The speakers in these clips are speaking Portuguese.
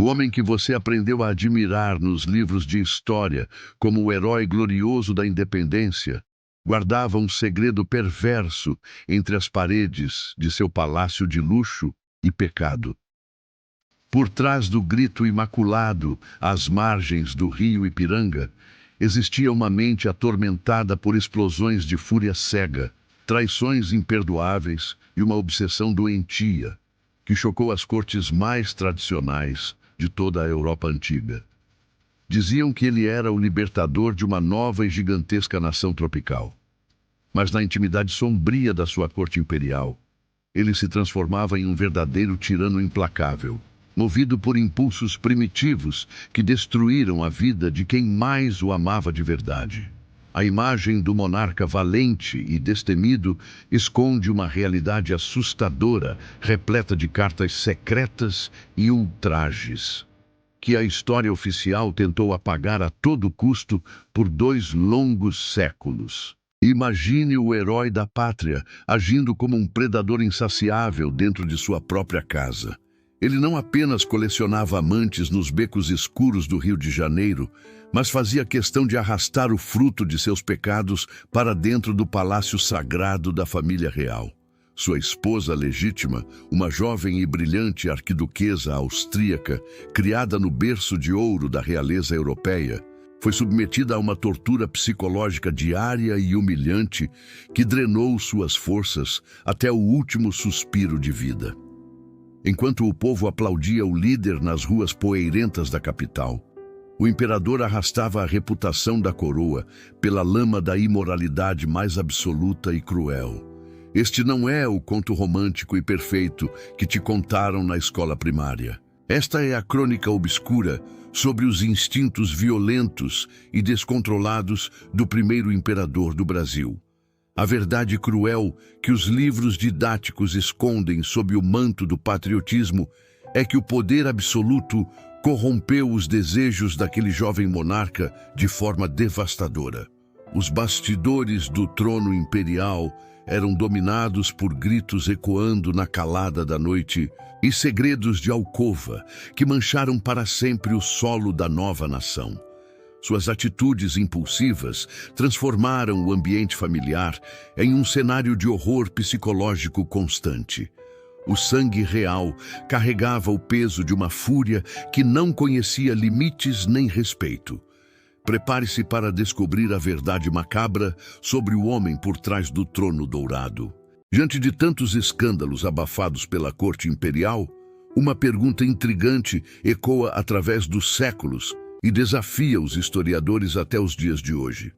O homem que você aprendeu a admirar nos livros de história como o herói glorioso da independência, guardava um segredo perverso entre as paredes de seu palácio de luxo e pecado. Por trás do grito imaculado, às margens do rio Ipiranga, existia uma mente atormentada por explosões de fúria cega, traições imperdoáveis e uma obsessão doentia, que chocou as cortes mais tradicionais de toda a Europa antiga. Diziam que ele era o libertador de uma nova e gigantesca nação tropical. Mas na intimidade sombria da sua corte imperial, ele se transformava em um verdadeiro tirano implacável, movido por impulsos primitivos que destruíram a vida de quem mais o amava de verdade. A imagem do monarca valente e destemido esconde uma realidade assustadora, repleta de cartas secretas e ultrajes, que a história oficial tentou apagar a todo custo por 2 longos séculos. Imagine o herói da pátria agindo como um predador insaciável dentro de sua própria casa. Ele não apenas colecionava amantes nos becos escuros do Rio de Janeiro, mas fazia questão de arrastar o fruto de seus pecados para dentro do palácio sagrado da família real. Sua esposa legítima, uma jovem e brilhante arquiduquesa austríaca, criada no berço de ouro da realeza europeia, foi submetida a uma tortura psicológica diária e humilhante que drenou suas forças até o último suspiro de vida. Enquanto o povo aplaudia o líder nas ruas poeirentas da capital, o imperador arrastava a reputação da coroa pela lama da imoralidade mais absoluta e cruel. Este não é o conto romântico e perfeito que te contaram na escola primária. Esta é a crônica obscura sobre os instintos violentos e descontrolados do primeiro imperador do Brasil. A verdade cruel que os livros didáticos escondem sob o manto do patriotismo é que o poder absoluto corrompeu os desejos daquele jovem monarca de forma devastadora. Os bastidores do trono imperial eram dominados por gritos ecoando na calada da noite e segredos de alcova que mancharam para sempre o solo da nova nação. Suas atitudes impulsivas transformaram o ambiente familiar em um cenário de horror psicológico constante. O sangue real carregava o peso de uma fúria que não conhecia limites nem respeito. Prepare-se para descobrir a verdade macabra sobre o homem por trás do trono dourado. Diante de tantos escândalos abafados pela corte imperial, uma pergunta intrigante ecoa através dos séculos e desafia os historiadores até os dias de hoje.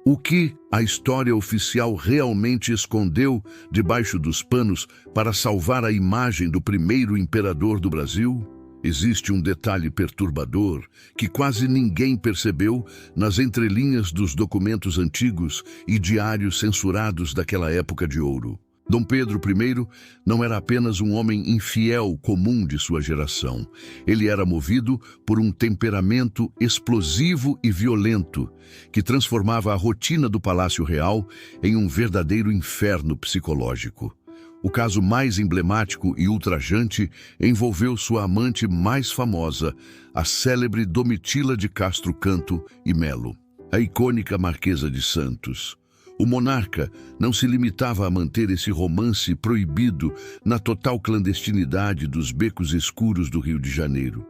O que a história oficial realmente escondeu debaixo dos panos para salvar a imagem do primeiro imperador do Brasil? Existe um detalhe perturbador que quase ninguém percebeu nas entrelinhas dos documentos antigos e diários censurados daquela época de ouro. Dom Pedro I não era apenas um homem infiel comum de sua geração. Ele era movido por um temperamento explosivo e violento que transformava a rotina do Palácio Real em um verdadeiro inferno psicológico. O caso mais emblemático e ultrajante envolveu sua amante mais famosa, a célebre Domitila de Castro Canto e Melo, a icônica Marquesa de Santos. O monarca não se limitava a manter esse romance proibido na total clandestinidade dos becos escuros do Rio de Janeiro.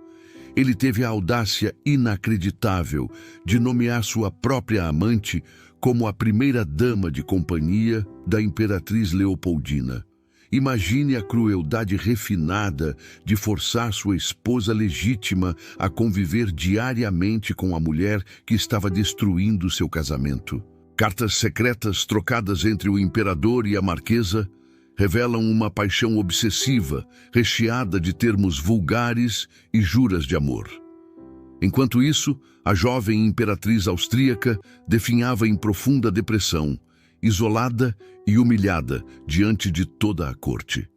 Ele teve a audácia inacreditável de nomear sua própria amante como a primeira dama de companhia da imperatriz Leopoldina. Imagine a crueldade refinada de forçar sua esposa legítima a conviver diariamente com a mulher que estava destruindo seu casamento. Cartas secretas trocadas entre o imperador e a marquesa revelam uma paixão obsessiva, recheada de termos vulgares e juras de amor. Enquanto isso, a jovem imperatriz austríaca definhava em profunda depressão, isolada e humilhada diante de toda a corte.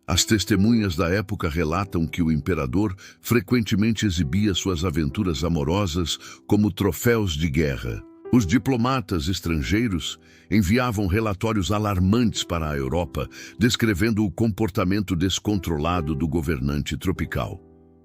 As testemunhas da época relatam que o imperador frequentemente exibia suas aventuras amorosas como troféus de guerra. Os diplomatas estrangeiros enviavam relatórios alarmantes para a Europa, descrevendo o comportamento descontrolado do governante tropical.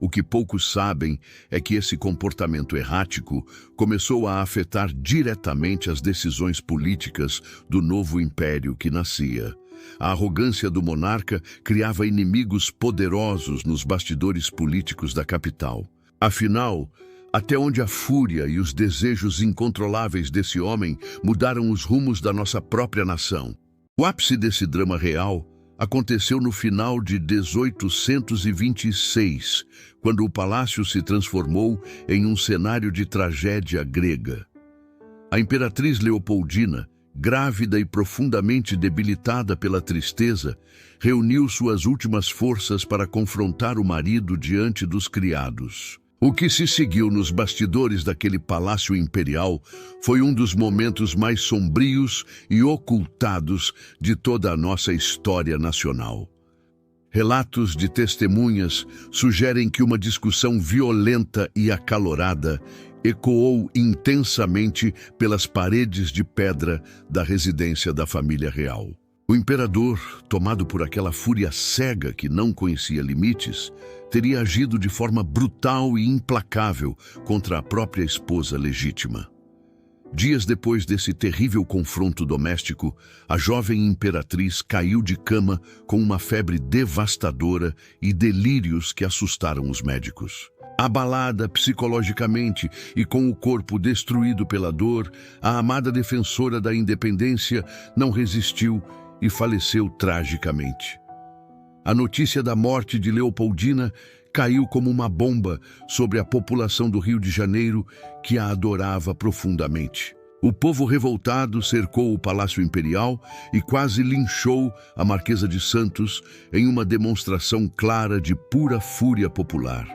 O que poucos sabem é que esse comportamento errático começou a afetar diretamente as decisões políticas do novo império que nascia. A arrogância do monarca criava inimigos poderosos nos bastidores políticos da capital. Afinal, até onde a fúria e os desejos incontroláveis desse homem mudaram os rumos da nossa própria nação. O ápice desse drama real aconteceu no final de 1826, quando o palácio se transformou em um cenário de tragédia grega. A imperatriz Leopoldina, grávida e profundamente debilitada pela tristeza, reuniu suas últimas forças para confrontar o marido diante dos criados. O que se seguiu nos bastidores daquele palácio imperial foi um dos momentos mais sombrios e ocultados de toda a nossa história nacional. Relatos de testemunhas sugerem que uma discussão violenta e acalorada ecoou intensamente pelas paredes de pedra da residência da família real. O imperador, tomado por aquela fúria cega que não conhecia limites, teria agido de forma brutal e implacável contra a própria esposa legítima. Dias depois desse terrível confronto doméstico, a jovem imperatriz caiu de cama com uma febre devastadora e delírios que assustaram os médicos. Abalada psicologicamente e com o corpo destruído pela dor, a amada defensora da independência não resistiu e faleceu tragicamente. A notícia da morte de Leopoldina caiu como uma bomba sobre a população do Rio de Janeiro, que a adorava profundamente. O povo revoltado cercou o Palácio Imperial e quase linchou a Marquesa de Santos em uma demonstração clara de pura fúria popular.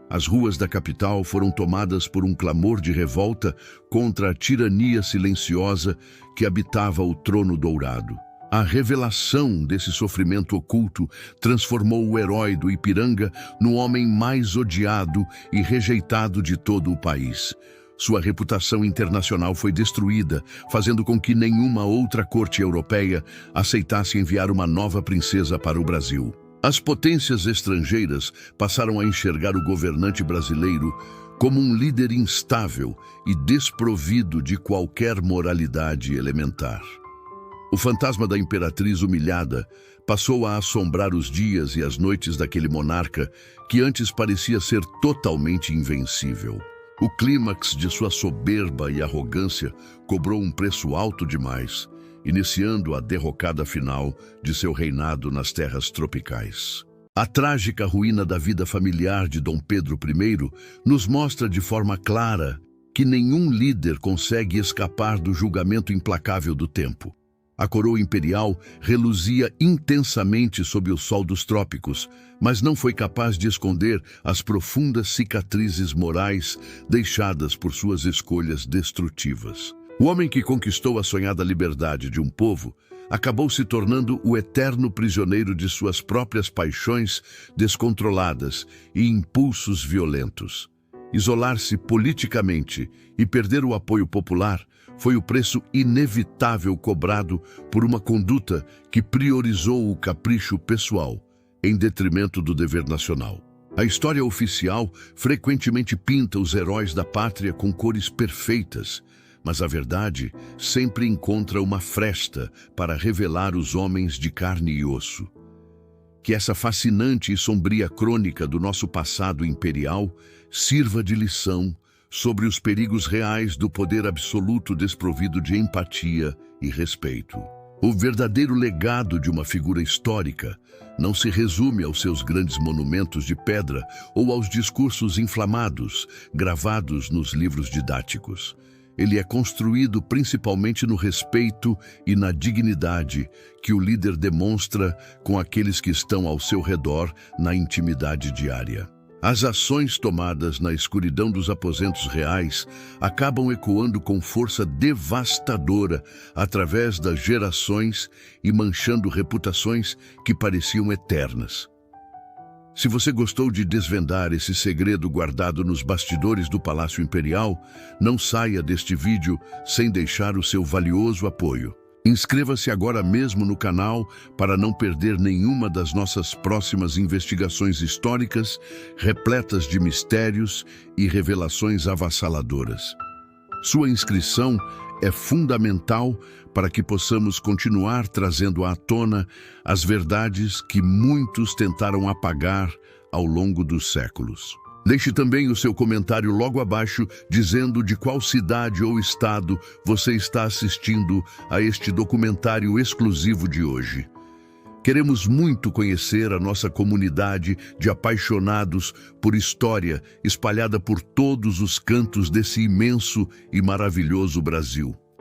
As ruas da capital foram tomadas por um clamor de revolta contra a tirania silenciosa que habitava o trono dourado. A revelação desse sofrimento oculto transformou o herói do Ipiranga no homem mais odiado e rejeitado de todo o país. Sua reputação internacional foi destruída, fazendo com que nenhuma outra corte europeia aceitasse enviar uma nova princesa para o Brasil. As potências estrangeiras passaram a enxergar o governante brasileiro como um líder instável e desprovido de qualquer moralidade elementar. O fantasma da imperatriz humilhada passou a assombrar os dias e as noites daquele monarca que antes parecia ser totalmente invencível. O clímax de sua soberba e arrogância cobrou um preço alto demais, iniciando a derrocada final de seu reinado nas terras tropicais. A trágica ruína da vida familiar de Dom Pedro I nos mostra de forma clara que nenhum líder consegue escapar do julgamento implacável do tempo. A coroa imperial reluzia intensamente sob o sol dos trópicos, mas não foi capaz de esconder as profundas cicatrizes morais deixadas por suas escolhas destrutivas. O homem que conquistou a sonhada liberdade de um povo acabou se tornando o eterno prisioneiro de suas próprias paixões descontroladas e impulsos violentos. Isolar-se politicamente e perder o apoio popular foi o preço inevitável cobrado por uma conduta que priorizou o capricho pessoal em detrimento do dever nacional. A história oficial frequentemente pinta os heróis da pátria com cores perfeitas, mas a verdade sempre encontra uma fresta para revelar os homens de carne e osso. Que essa fascinante e sombria crônica do nosso passado imperial sirva de lição sobre os perigos reais do poder absoluto desprovido de empatia e respeito. O verdadeiro legado de uma figura histórica não se resume aos seus grandes monumentos de pedra ou aos discursos inflamados, gravados nos livros didáticos. Ele é construído principalmente no respeito e na dignidade que o líder demonstra com aqueles que estão ao seu redor na intimidade diária. As ações tomadas na escuridão dos aposentos reais acabam ecoando com força devastadora através das gerações e manchando reputações que pareciam eternas. Se você gostou de desvendar esse segredo guardado nos bastidores do Palácio Imperial, não saia deste vídeo sem deixar o seu valioso apoio. Inscreva-se agora mesmo no canal para não perder nenhuma das nossas próximas investigações históricas, repletas de mistérios e revelações avassaladoras. Sua inscrição é fundamental para que possamos continuar trazendo à tona as verdades que muitos tentaram apagar ao longo dos séculos. Deixe também o seu comentário logo abaixo dizendo de qual cidade ou estado você está assistindo a este documentário exclusivo de hoje. Queremos muito conhecer a nossa comunidade de apaixonados por história espalhada por todos os cantos desse imenso e maravilhoso Brasil.